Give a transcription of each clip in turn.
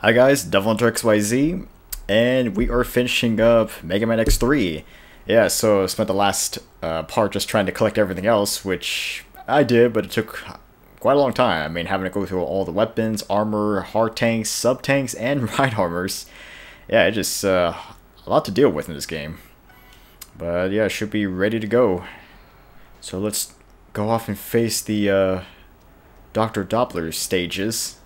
Hi guys, DevilHunterXYZ, and we are finishing up Megaman X3. Yeah, so I spent the last part just trying to collect everything else, which I did, but it took quite a long time. I mean, having to go through all the weapons, armor, hard tanks, sub-tanks, and ride armors. Yeah, it's just a lot to deal with in this game. But yeah, should be ready to go. So let's go off and face the Dr. Doppler stages.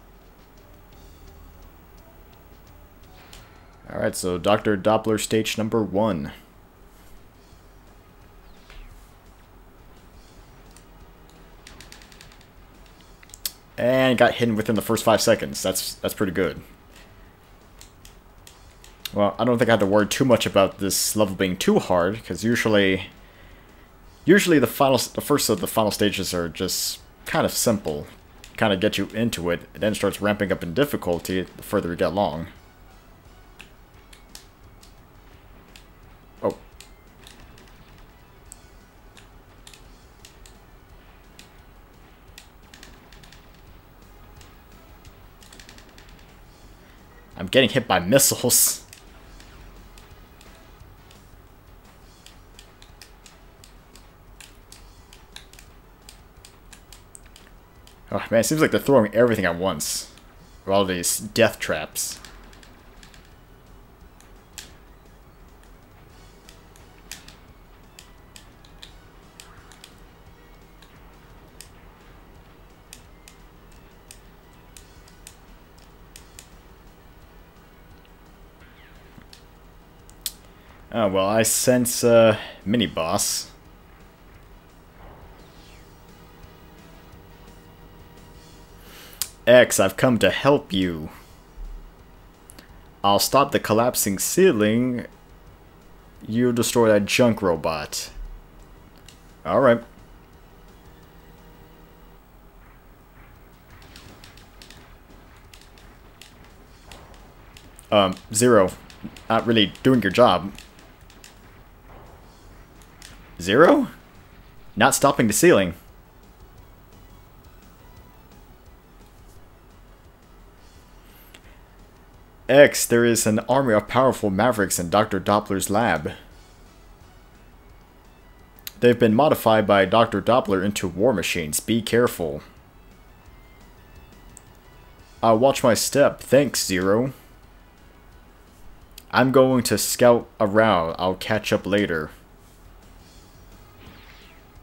Alright, so Dr. Doppler stage number 1. And got hidden within the first 5 seconds. That's pretty good. Well, I don't think I have to worry too much about this level being too hard, because usually the first of the final stages are just kind of simple. Kind of get you into it, and then it starts ramping up in difficulty the further we get along. Oh. I'm getting hit by missiles. Oh man, it seems like they're throwing everything at once. With all these death traps. Oh well, I sense mini-boss. X, I've come to help you. I'll stop the collapsing ceiling. You destroy that junk robot. Alright. Zero. Not really doing your job. Zero? Not stopping the ceiling. X, there is an army of powerful mavericks in Dr. Doppler's lab. They've been modified by Dr. Doppler into war machines. Be careful. I'll watch my step. Thanks, Zero. I'm going to scout around. I'll catch up later.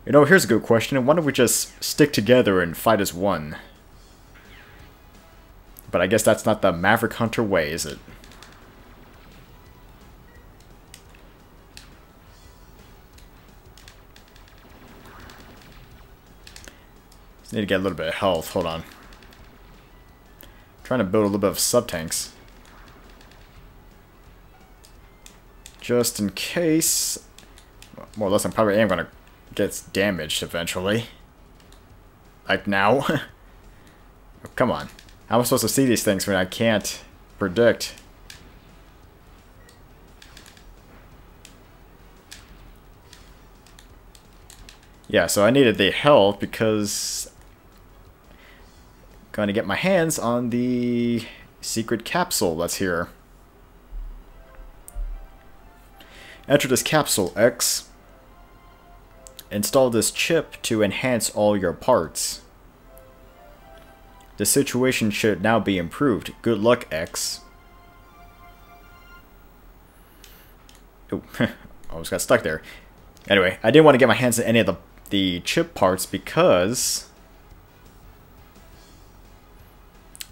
You know, here's a good question. Why don't we just stick together and fight as one? But I guess that's not the Maverick Hunter way, is it? Just need to get a little bit of health. Hold on. Trying to build a little bit of sub-tanks. Just in case. More or less, I probably am going to get damaged eventually. Like now. Oh, come on. How am I supposed to see these things when I can't predict? Yeah, so I needed the health because I'm going to get my hands on the secret capsule that's here. Enter this capsule, X. Install this chip to enhance all your parts. The situation should now be improved. Good luck, X. Oh, almost got stuck there. Anyway, I didn't want to get my hands on any of the chip parts because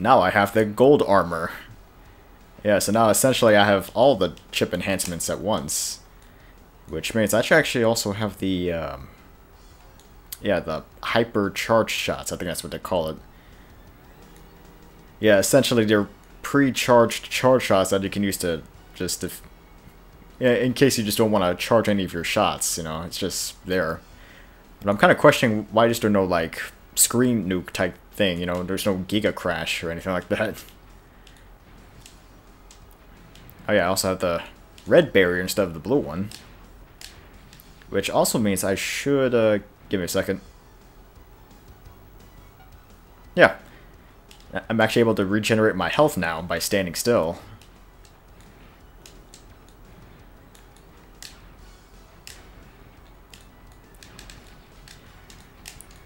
now I have the gold armor. Yeah, so now essentially I have all the chip enhancements at once. Which means I should actually also have the, yeah, the hyper-charged shots. I think that's what they call it. Yeah, essentially they're pre-charged charge shots that you can use to just, yeah, in case you just don't want to charge any of your shots, you know, it's just there. But I'm kind of questioning why just there's no, like, screen nuke type thing, you know, there's no Giga Crash or anything like that. Oh yeah, I also have the red barrier instead of the blue one. Which also means I should, give me a second. Yeah. I'm actually able to regenerate my health now by standing still.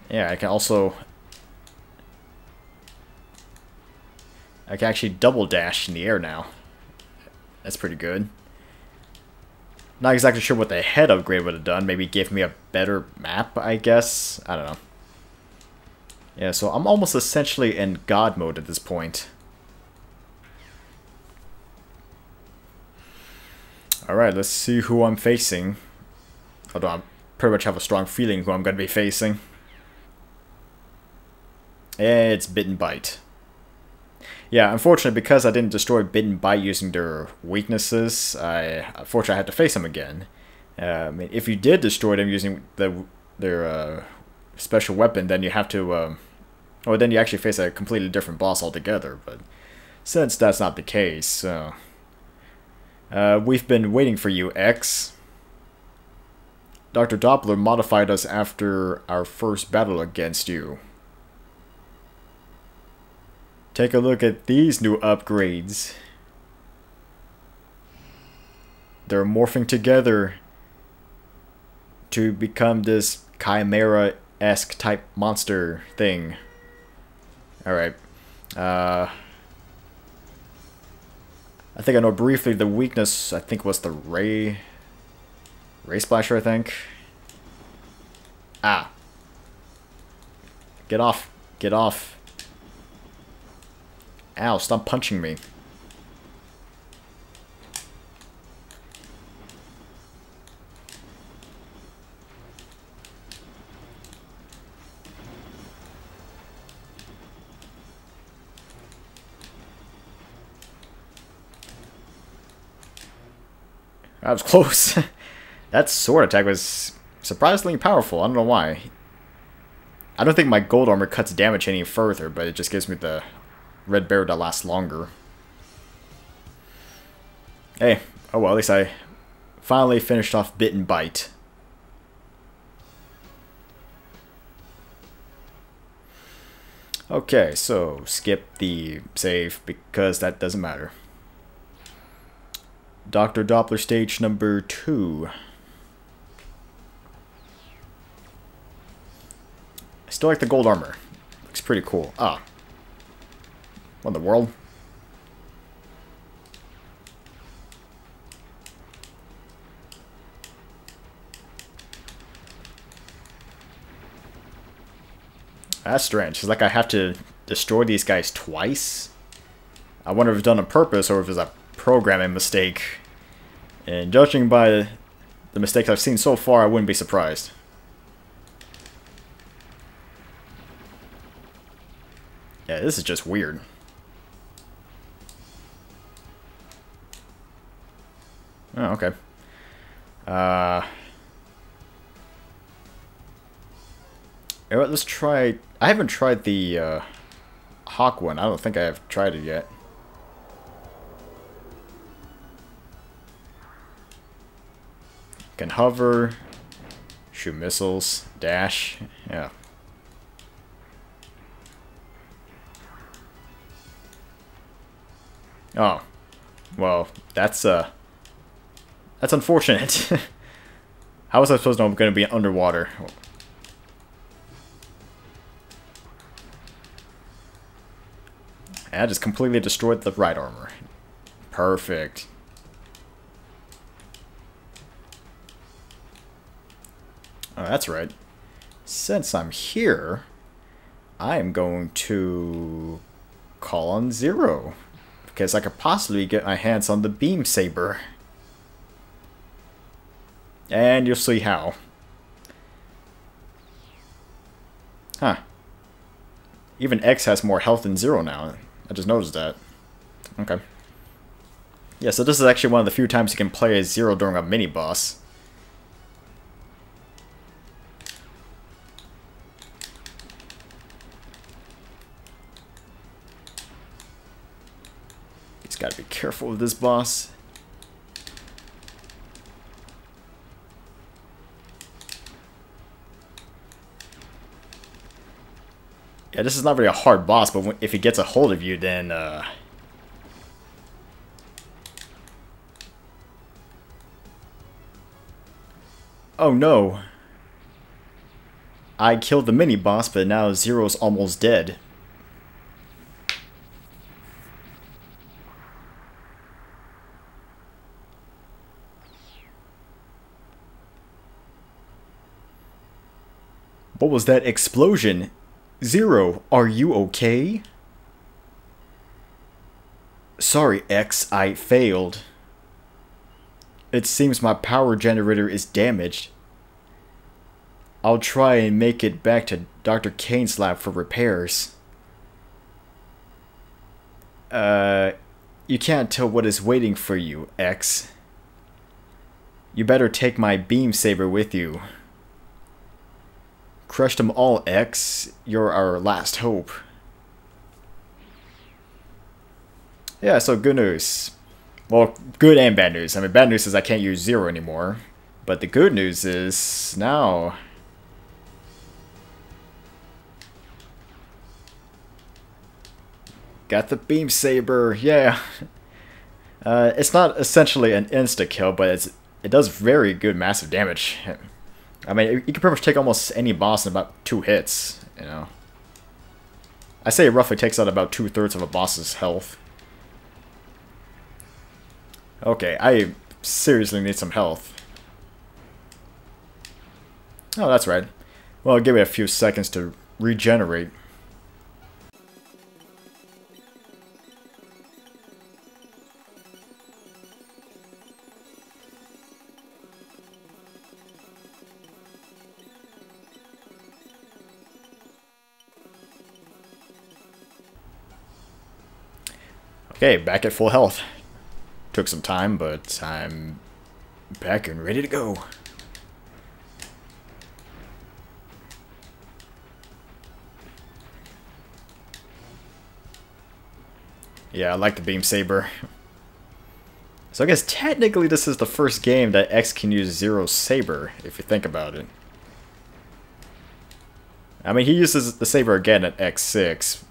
Yeah, I can actually double dash in the air now. That's pretty good. Not exactly sure what the head upgrade would have done. Maybe give me a better map, I guess. I don't know. Yeah, so I'm almost essentially in God mode at this point. Alright, let's see who I'm facing. Although I pretty much have a strong feeling who I'm going to be facing. It's Bit and Bite. Yeah, unfortunately, because I didn't destroy Bit and Bite using their weaknesses, unfortunately I had to face them again. I mean, if you did destroy them using their special weapon, then you have to, or then you actually face a completely different boss altogether. But since that's not the case, we've been waiting for you, X. Dr. Doppler modified us after our first battle against you. Take a look at these new upgrades. They're morphing together to become this Chimera-esque type monster thing. Alright. I think I know briefly the weakness, I think, was the Ray Splasher, I think. Ah. Get off. Get off. Ow, stop punching me. That was close. That sword attack was surprisingly powerful. I don't know why. I don't think my gold armor cuts damage any further, but it just gives me the red barrel that lasts longer. Hey, oh well, at least I finally finished off Bit and Bite. Okay, so skip the save because that doesn't matter. Dr. Doppler stage number 2. I still like the gold armor. Looks pretty cool. Ah. What in the world? That's strange. It's like I have to destroy these guys twice. I wonder if it's done on purpose or if it's a programming mistake. And judging by the mistakes I've seen so far, I wouldn't be surprised. Yeah, this is just weird. Oh, okay. Alright, let's try... I haven't tried the Hawk one. I don't think I have tried it yet. Can hover, shoot missiles, dash, yeah. Oh, well, that's unfortunate. How was I supposed to know I'm going to be underwater? I just completely destroyed the right armor. Perfect. Oh, that's right. Since I'm here, I am going to call on Zero. Because I could possibly get my hands on the Beam Saber. And you'll see how. Huh. Even X has more health than Zero now. I just noticed that. Okay. Yeah, so this is actually one of the few times you can play as Zero during a mini-boss. He's got to be careful with this boss. Yeah, this is not really a hard boss, but if he gets a hold of you, then, oh no. I killed the mini-boss, but now Zero's almost dead. What was that explosion? Zero, are you okay? Sorry, X, I failed. It seems my power generator is damaged. I'll try and make it back to Dr. Kane's lab for repairs. You can't tell what is waiting for you, X. You better take my beam saber with you. Crush them all, X. You're our last hope. Yeah, so good news. Well, good and bad news. I mean, bad news is I can't use Zero anymore. But the good news is now... got the beam saber, yeah. It's not essentially an insta-kill, but it does very good massive damage. I mean, you can pretty much take almost any boss in about 2 hits, you know. I say it roughly takes out about 2/3 of a boss's health. Okay, I seriously need some health. Oh, that's right. Well, give me a few seconds to regenerate. Okay, back at full health. Took some time, but I'm back and ready to go. Yeah, I like the beam saber. So I guess technically this is the first game that X can use Zero's saber, if you think about it. I mean, he uses the saber again at X6.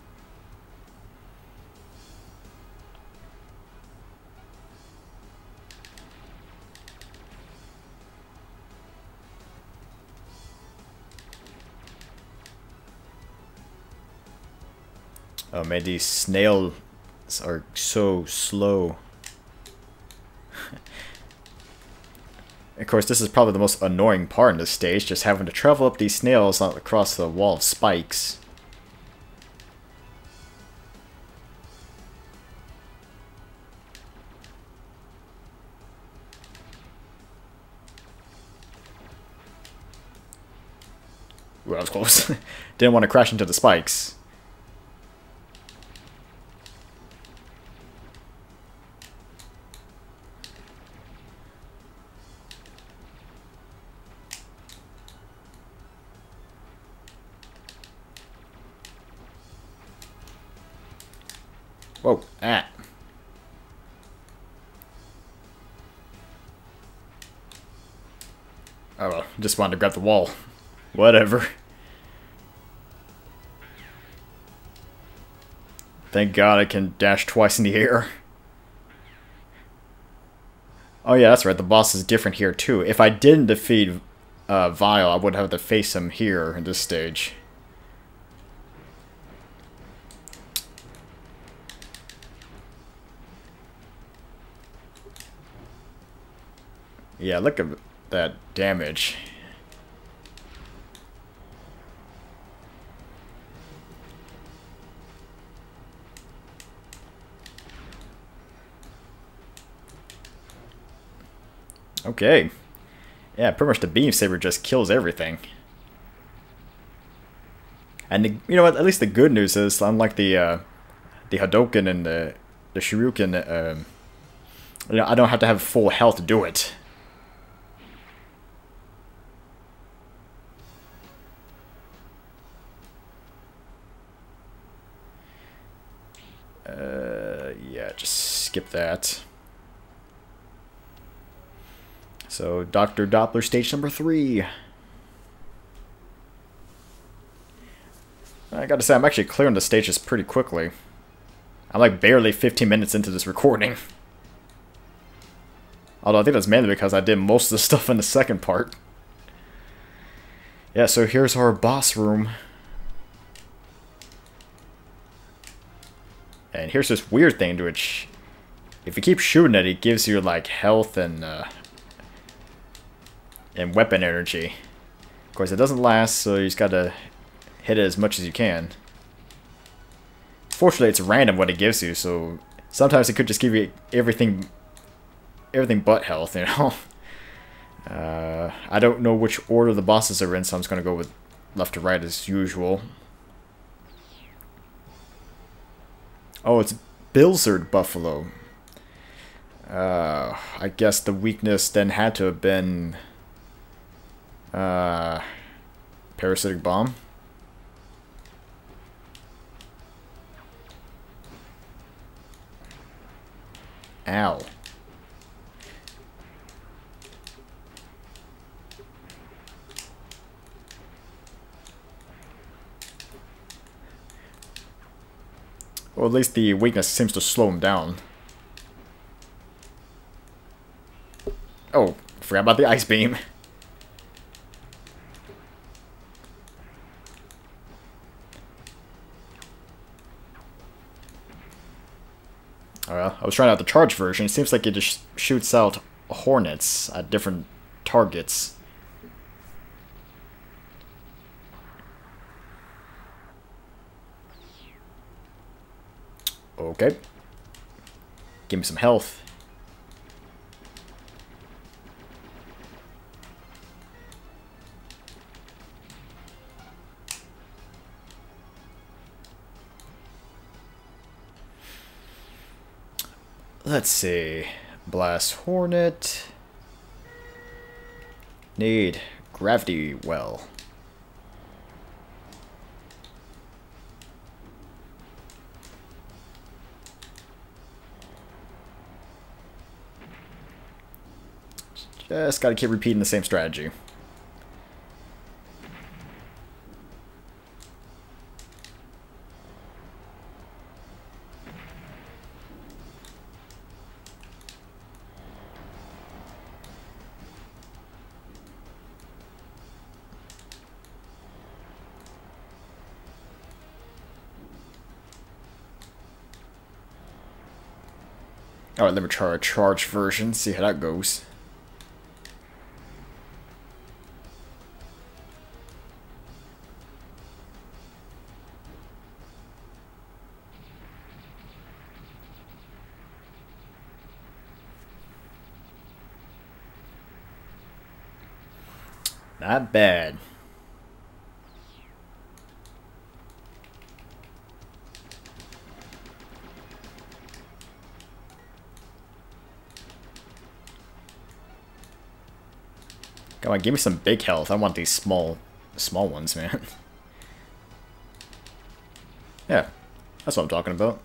Oh man, these snails are so slow. Of course, this is probably the most annoying part in this stage, just having to travel up these snails across the wall of spikes. Ooh, that was close. Didn't want to crash into the spikes. Whoa, ah. Oh well, just wanted to grab the wall. Whatever. Thank God I can dash twice in the air. Oh yeah, that's right, the boss is different here too. If I didn't defeat Vile, I would have to face him here in this stage. Yeah, look at that damage. Okay. Yeah, pretty much the beam saber just kills everything. And you know what? At least the good news is, unlike the Hadouken and the Shuriken, you know, I don't have to have full health to do it. Yeah, just skip that. So, Dr. Doppler, stage number 3. I gotta say, I'm actually clearing the stages pretty quickly. I'm like barely 15 minutes into this recording. Although I think that's mainly because I did most of the stuff in the second part. Yeah, so here's our boss room. And here's this weird thing to which, if you keep shooting it, it gives you like health and weapon energy. Of course, it doesn't last, so you just gotta hit it as much as you can. Fortunately, it's random what it gives you, so sometimes it could just give you everything but health, you know? I don't know which order the bosses are in, so I'm just gonna go with left to right as usual. Oh, it's Blizzard Buffalo. I guess the weakness then had to have been Parasitic Bomb. Ow. Well, at least the weakness seems to slow him down. Oh, forgot about the ice beam. Well, I was trying out the charge version. It seems like it just shoots out hornets at different targets. Okay. Give me some health. Let's see. Blast Hornet. Need Gravity Well. Just gotta keep repeating the same strategy. Alright, let me try a charge version, see how that goes. Not bad. Come on, give me some big health. I want these small ones, man. Yeah, that's what I'm talking about.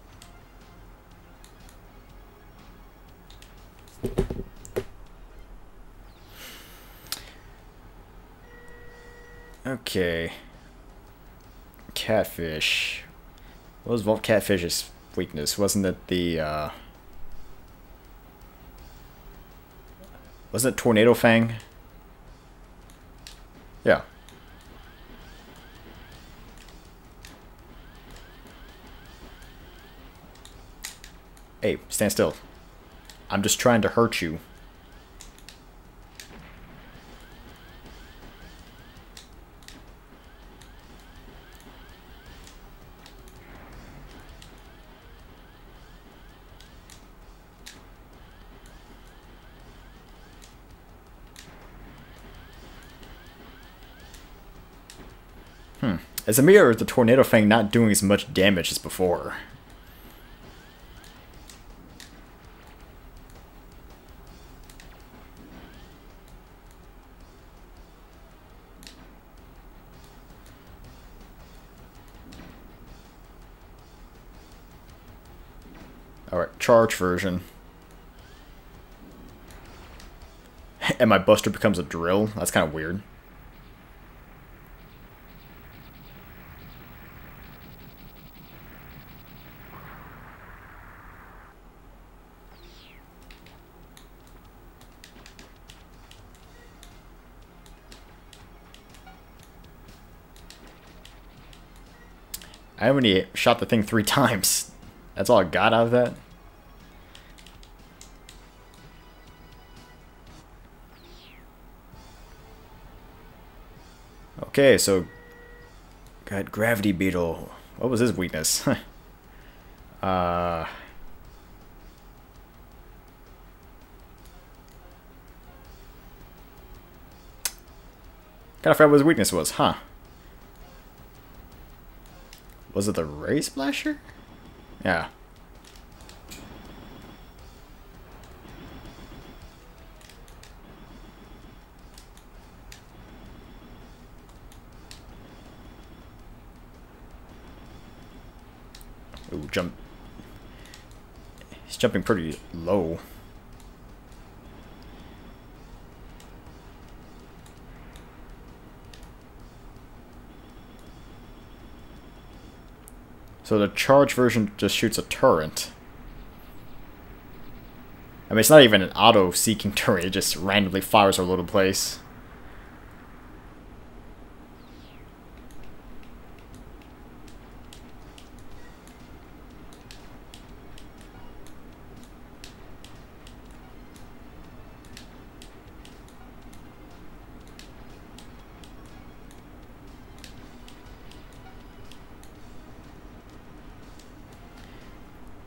Okay. Catfish. What was Volt Catfish's weakness? Wasn't it the, wasn't it Tornado Fang? Yeah. Hey, stand still. I'm just trying to hurt you. Is it me or is the Tornado Fang not doing as much damage as before? Alright, charge version. And my buster becomes a drill? That's kind of weird. I only shot the thing 3 times. That's all I got out of that. Okay, so got Gravity Beetle. What was his weakness? Gotta figure out what his weakness was, huh? Was it the Ray Splasher? Yeah. Ooh, jump. He's jumping pretty low. So the charge version just shoots a turret. I mean, it's not even an auto-seeking turret, it just randomly fires all over the place.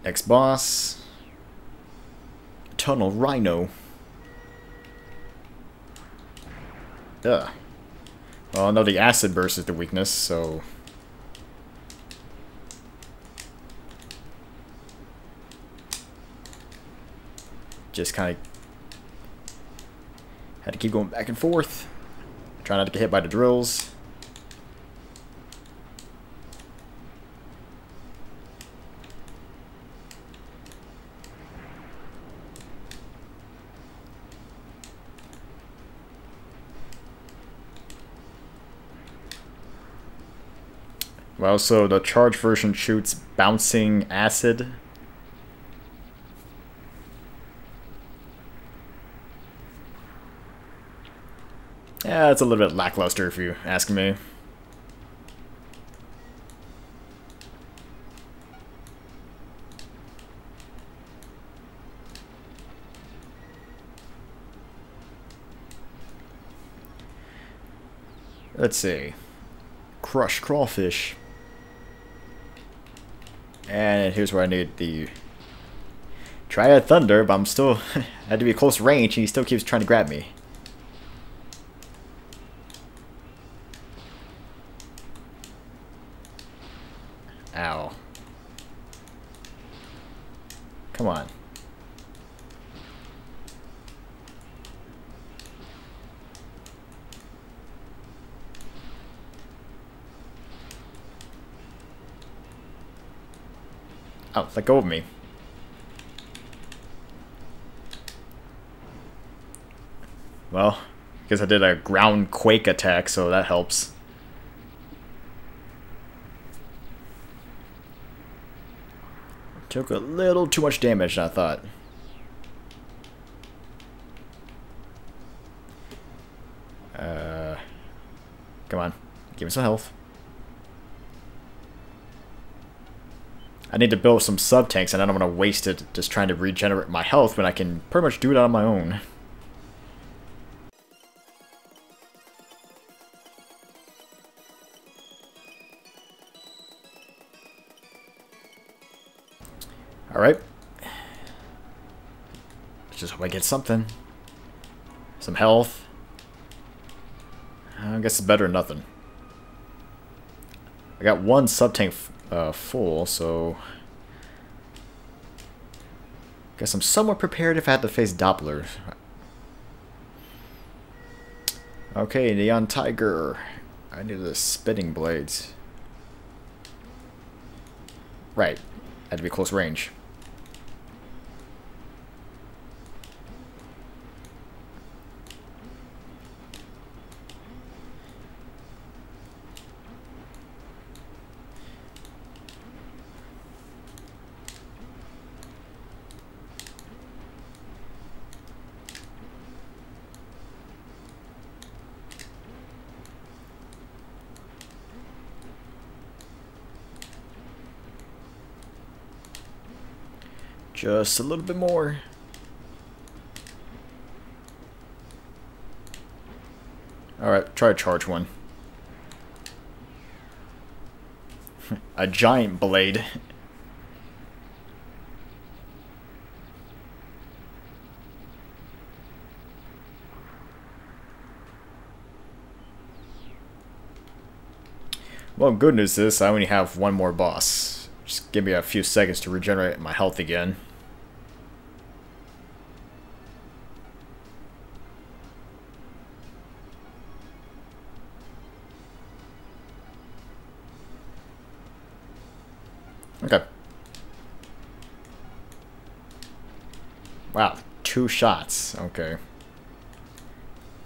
Next boss. Tunnel Rhino. Ugh. Well, no, the acid burst is the weakness, so... just kind of... had to keep going back and forth. Try not to get hit by the drills. Well, so the charge version shoots bouncing acid. Yeah, it's a little bit lackluster if you ask me. Let's see. Crush crawfish. And here's where I need the Triad Thunder, but I'm still had to be close range and he still keeps trying to grab me. Ow. Come on. Oh, let go of me. Well, because I did a ground quake attack, so that helps. Took a little too much damage than I thought. Come on. Give me some health. I need to build some sub-tanks, and I don't want to waste it just trying to regenerate my health when I can pretty much do it on my own. Alright. Let's just hope I get something. Some health. I guess it's better than nothing. I got one sub-tank full, so... guess I'm somewhat prepared if I had to face Doppler. Okay, Neon Tiger. I need the spitting blades. Right. Had to be close range. Just a little bit more. Alright, try to charge one. A giant blade. Well, good news is I only have one more boss. Just give me a few seconds to regenerate my health again. Okay. Wow, 2 shots. Okay.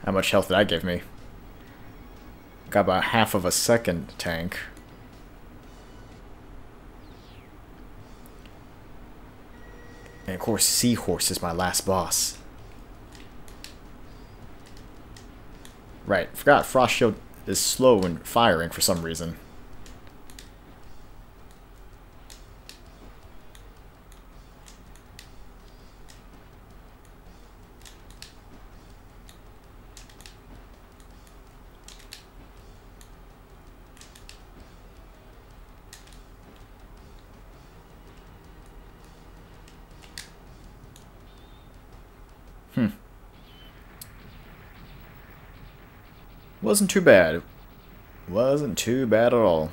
How much health did that give me? Got about half of a second tank. And of course, Seahorse is my last boss. Right, forgot Frost Shield is slow in firing for some reason. Wasn't too bad. Wasn't too bad at all.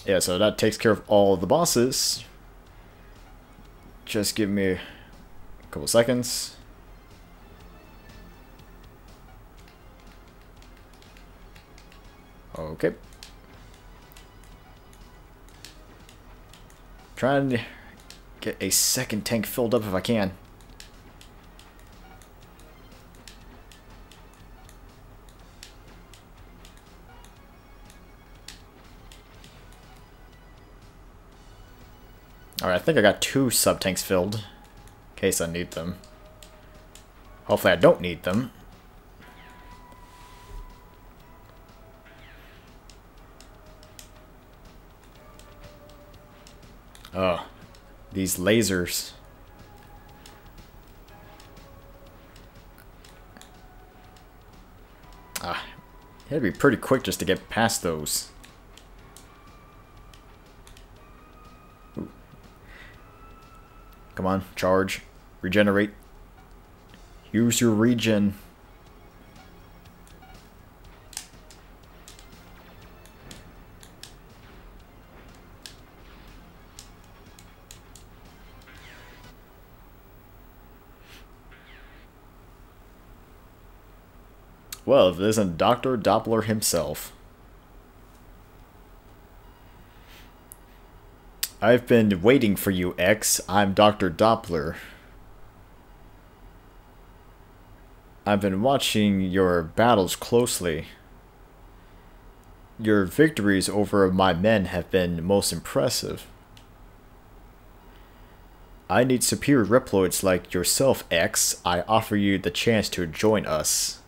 Yeah, so that takes care of all the bosses. Just give me a couple seconds. Okay. Trying to get a second tank filled up if I can. Alright, I think I got 2 sub-tanks filled. In case I need them. Hopefully I don't need them. Oh, these lasers. Ah, you had to be pretty quick just to get past those. Ooh. Come on, charge. Regenerate. Use your regen. Well, if it isn't Dr. Doppler himself. I've been waiting for you, X. I'm Dr. Doppler. I've been watching your battles closely. Your victories over my men have been most impressive. I need superior Reploids like yourself, X. I offer you the chance to join us.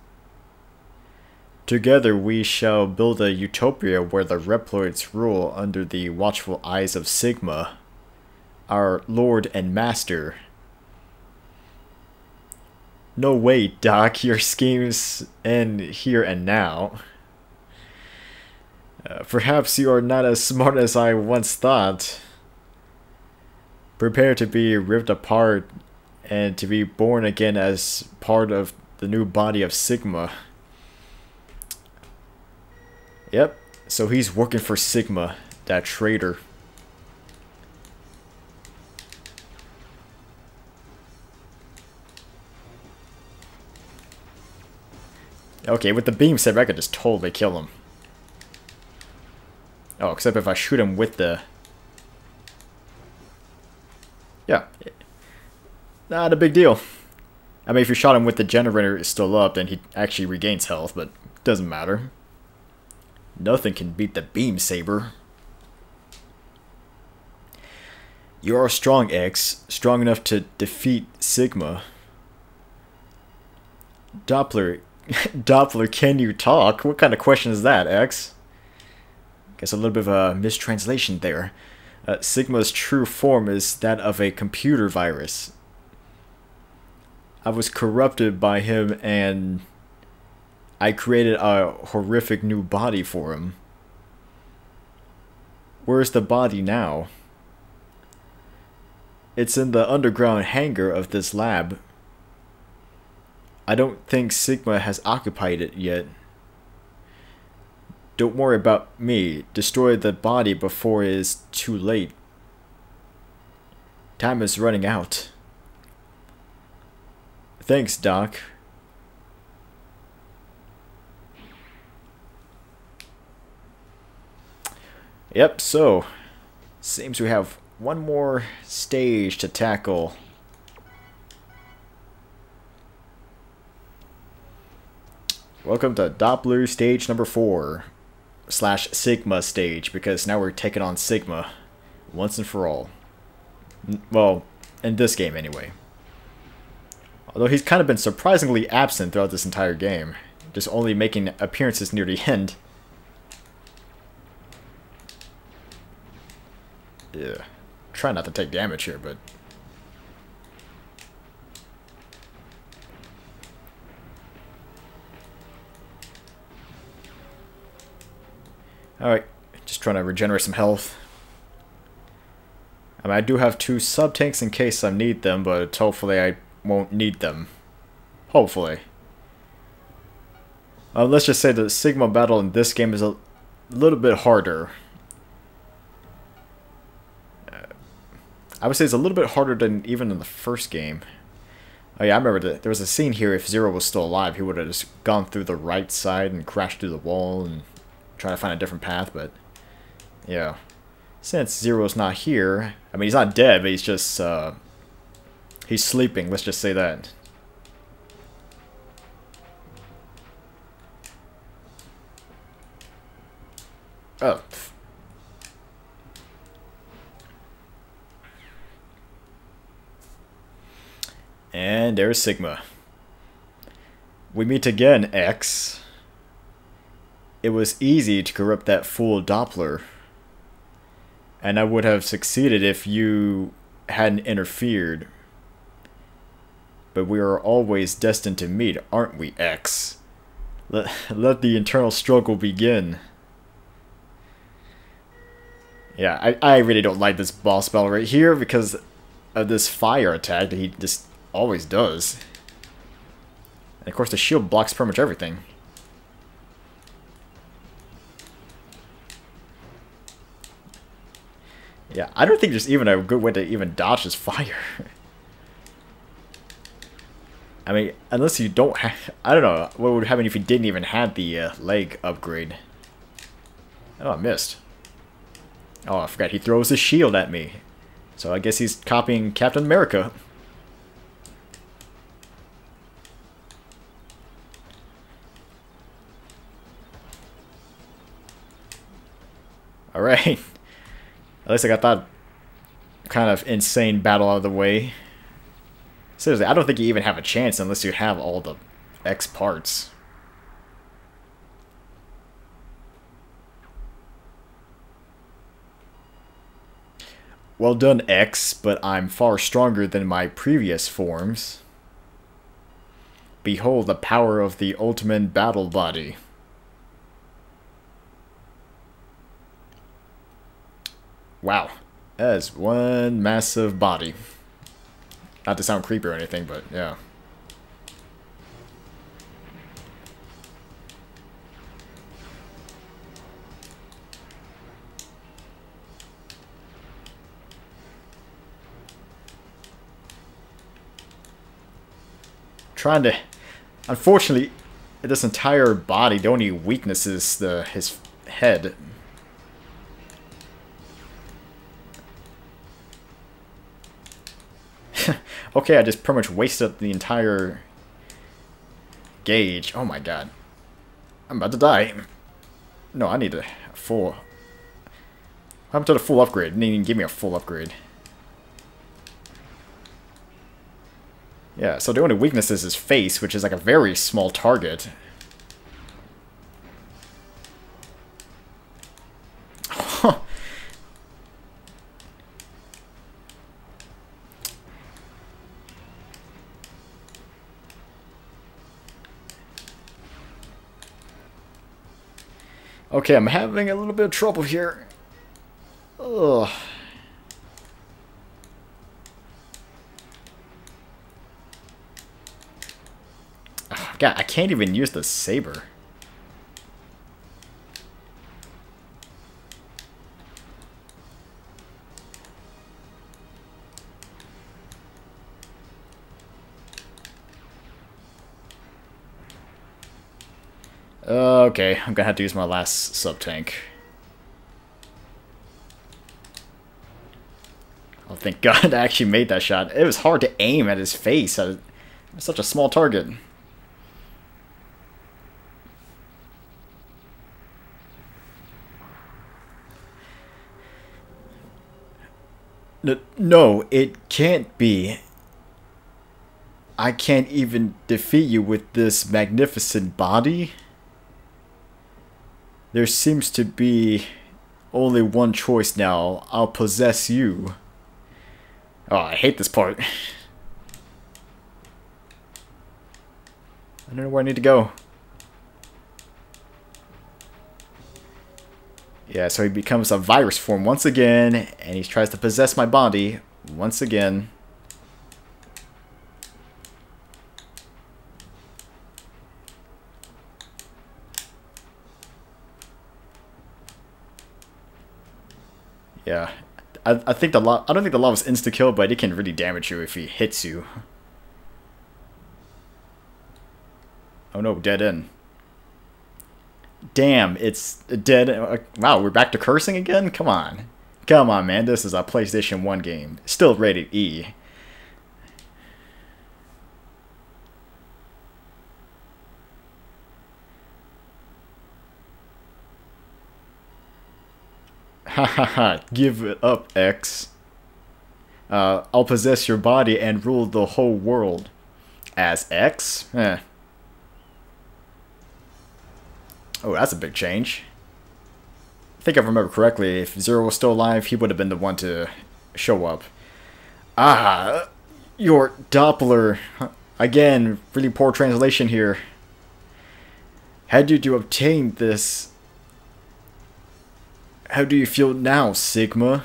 Together we shall build a utopia where the Reploids rule under the watchful eyes of Sigma, our lord and master. No way, Doc, your schemes end here and now. Perhaps you are not as smart as I once thought. Prepare to be ripped apart and to be born again as part of the new body of Sigma. Yep, so he's working for Sigma, that traitor. Okay, with the beam saber I could just totally kill him. Oh, except if I shoot him with the... Yeah. Not a big deal. I mean, if you shot him with the generator is still up, then he actually regains health, but doesn't matter. Nothing can beat the beam saber. You are strong, X. Strong enough to defeat Sigma. Doppler, Doppler, can you talk? What kind of question is that, X? Guess a little bit of a mistranslation there. Sigma's true form is that of a computer virus. I was corrupted by him and I created a horrific new body for him. Where's the body now? It's in the underground hangar of this lab. I don't think Sigma has occupied it yet. Don't worry about me. Destroy the body before it is too late. Time is running out. Thanks, Doc. Yep, so seems we have one more stage to tackle. Welcome to Doppler stage number 4 / Sigma stage, because now we're taking on Sigma once and for all. Well, in this game anyway. Although he's kind of been surprisingly absent throughout this entire game, just only making appearances near the end. Yeah, try not to take damage here, but alright, just trying to regenerate some health. I mean, I do have 2 sub-tanks in case I need them, but hopefully I won't need them. Hopefully. Let's just say the Sigma battle in this game is a little bit harder. I would say it's a little bit harder than even in the first game. Oh yeah, I remember that there was a scene here. If Zero was still alive, he would have just gone through the right side and crashed through the wall and try to find a different path, but yeah. Since Zero's not here, I mean, he's not dead, but he's just, he's sleeping, let's just say that. Oh. And there's Sigma. We meet again, X. It was easy to corrupt that fool Doppler. And I would have succeeded if you hadn't interfered. But we are always destined to meet, aren't we, X? Let the internal struggle begin. Yeah, I really don't like this boss battle right here because of this fire attack that he just always does. And of course the shield blocks pretty much everything. Yeah, I don't think there's even a good way to even dodge this fire. I mean, unless you don't have... I don't know what would happen if you didn't even have the leg upgrade. Oh, I missed. Oh, I forgot he throws his shield at me. So I guess he's copying Captain America. Alright. At least I got that kind of insane battle out of the way. Seriously, I don't think you even have a chance unless you have all the X parts. Well done, X, but I'm far stronger than my previous forms. Behold the power of the ultimate battle body. Wow, that is one massive body. Not to sound creepy or anything, but yeah. Trying to... Unfortunately, this entire body, the only weakness is his head. Okay, I just pretty much wasted the entire gauge. Oh my god. I'm about to die. No, I need a full... What happened to the full upgrade? Didn't even give me a full upgrade. Yeah, so the only weakness is his face, which is like a very small target. Okay, I'm having a little bit of trouble here. Ugh. God, I can't even use the saber. Okay, I'm gonna have to use my last sub-tank. Oh, thank God I actually made that shot. It was hard to aim at his face. It's such a small target. No, it can't be. I can't even defeat you with this magnificent body. There seems to be only one choice now. I'll possess you. Oh, I hate this part. I don't know where I need to go. Yeah, so he becomes a virus form once again, and he tries to possess my body once again. Yeah, I think I don't think the lava's insta kill, but it can really damage you if he hits you. Oh no, dead end. Damn, it's dead. Wow, we're back to cursing again? Come on. Come on, man. This is a PlayStation 1 game. Still rated E. Ha ha ha. Give it up, X. I'll possess your body and rule the whole world. As X? Eh. Oh, that's a big change. I think if I remember correctly, if Zero was still alive, he would have been the one to show up. Ah, your Doppler. Again, really poor translation here. How did you obtain this? How do you feel now, Sigma?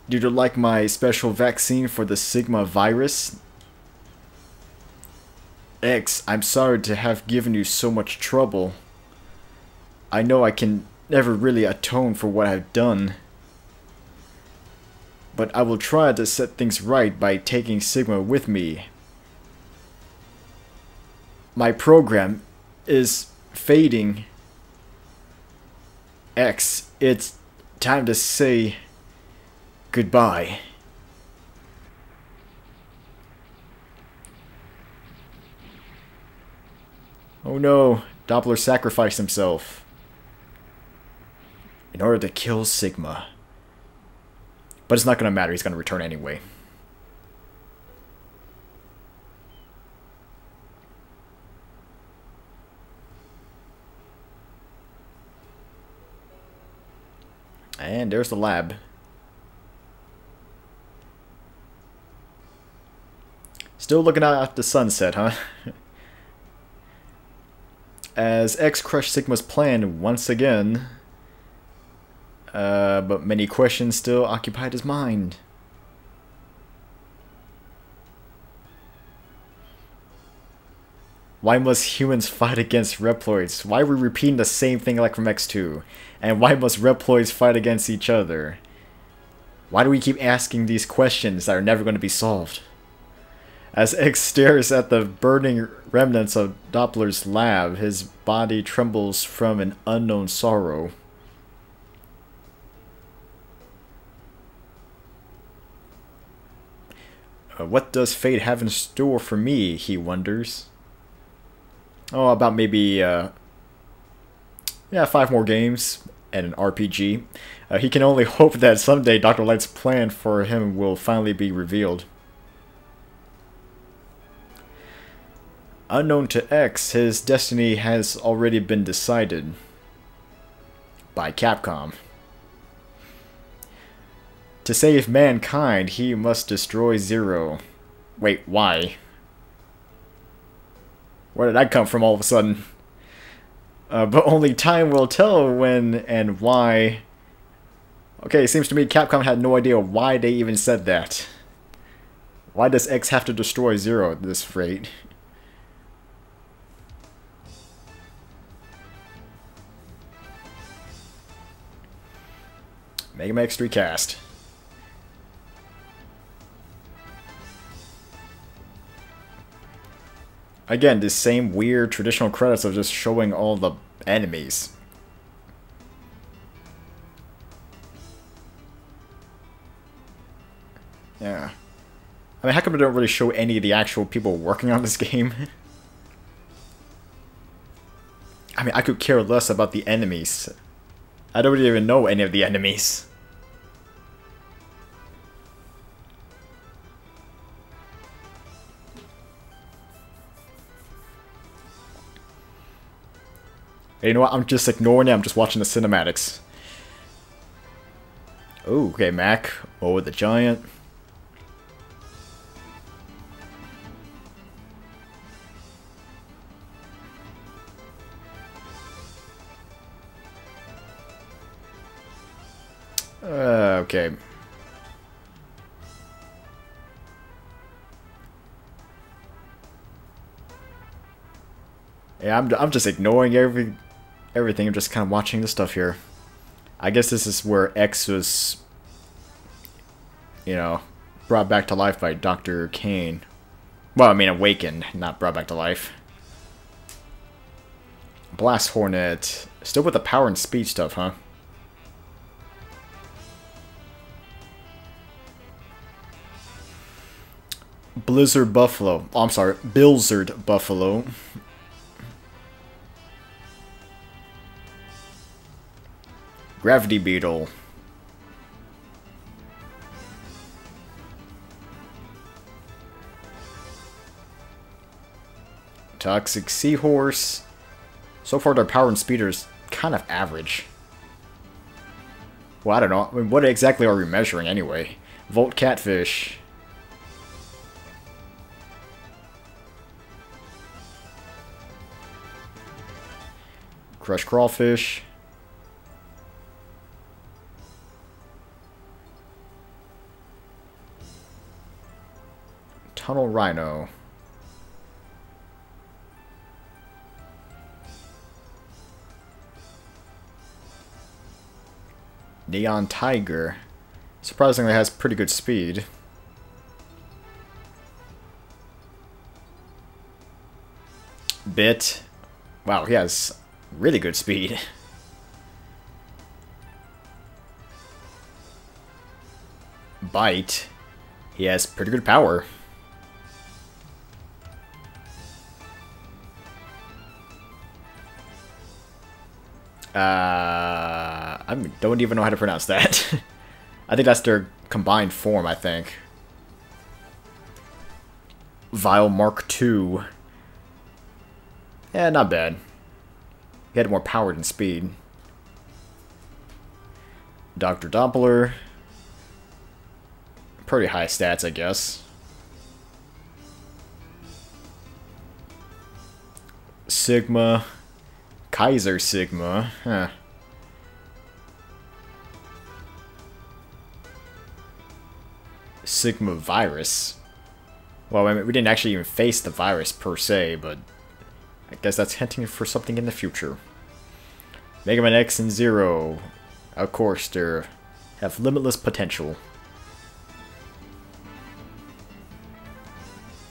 Did you like my special vaccine for the Sigma virus? X, I'm sorry to have given you so much trouble. I know I can never really atone for what I've done. But I will try to set things right by taking Sigma with me. My program is fading. X, it's time to say goodbye. Oh no, Doppler sacrificed himself in order to kill Sigma. But it's not going to matter, he's going to return anyway. And there's the lab. Still looking out at the sunset, huh? As X crushed Sigma's plan once again, but many questions still occupied his mind. Why must humans fight against Reploids? Why are we repeating the same thing like from X2? And why must Reploids fight against each other? Why do we keep asking these questions that are never going to be solved? As X stares at the burning remnants of Doppler's lab, his body trembles from an unknown sorrow. What does fate have in store for me, he wonders. Oh, about maybe, yeah, 5 more games and an RPG. He can only hope that someday Dr. Light's plan for him will finally be revealed. Unknown to X, his destiny has already been decided by Capcom. To save mankind, he must destroy Zero. Wait, why? Where did that come from all of a sudden? But only time will tell when and why. Okay, it seems to me Capcom had no idea why they even said that. Why does X have to destroy Zero at this rate? Megaman X3 cast. Again, this same weird traditional credits of just showing all the enemies. Yeah. I mean, how come they don't really show any of the actual people working on this game? I mean, I could care less about the enemies. I don't even know any of the enemies. Hey, you know what? I'm just ignoring it. I'm just watching the cinematics. Oh, okay, Mac. Oh, the giant. Okay. Yeah, I'm just ignoring everything. I'm just kind of watching the stuff here. I guess this is where X was, you know, brought back to life by Dr. Kane. Well, I mean, awakened, not brought back to life. Blast Hornet. Still with the power and speed stuff, huh? Blizzard Buffalo. Oh, I'm sorry. Blizzard Buffalo. Gravity Beetle. Toxic Seahorse. So far, their power and speed are kind of average. Well, I don't know. I mean, what exactly are we measuring anyway? Volt Catfish. Crush Crawfish. Tunnel Rhino. Neon Tiger. Surprisingly has pretty good speed. Bit. Wow, he has really good speed. Bite. He has pretty good power. I don't even know how to pronounce that. I think that's their combined form, I think. Vile Mark II. Yeah, not bad. He had more power than speed. Dr. Doppler. Pretty high stats, I guess. Sigma. Kaiser Sigma. Huh. Sigma Virus. Well, I mean, we didn't actually even face the virus per se, but I guess that's hinting for something in the future. Megaman X and Zero. Of course, they have limitless potential.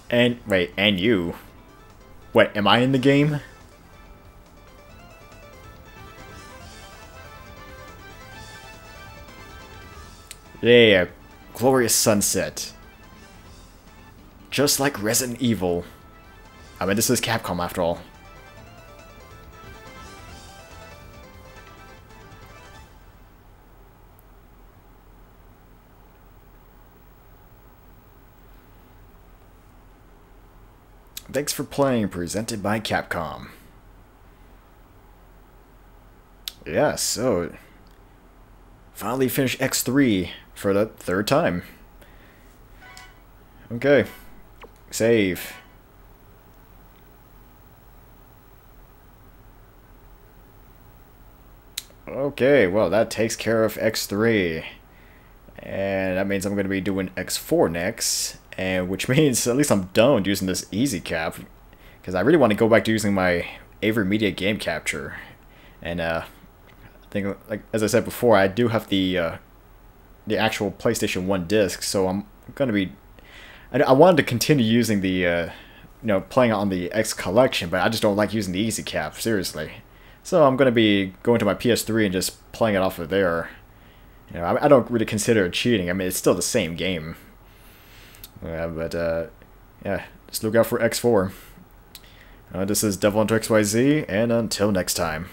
And, wait, and you. Wait, am I in the game? Yeah, glorious sunset. Just like Resident Evil. I mean, this is Capcom after all. Thanks for playing, presented by Capcom. Yeah, so finally finished X3 for the third time. Okay. Save. Okay, well, that takes care of X3. And that means I'm going to be doing X4 next. And which means at least I'm done using this easy cap. Because I really want to go back to using my Avery Media game capture. And I think, like as I said before, I do have the actual PlayStation 1 disc. So I'm going to be... I wanted to continue using the... playing on the X collection, but I just don't like using the easy cap, seriously. So I'm going to be going to my PS3 and just playing it off of there. I don't really consider it cheating. I mean, it's still the same game. Yeah, just look out for X4. This is DevilHunterXYZ, and until next time.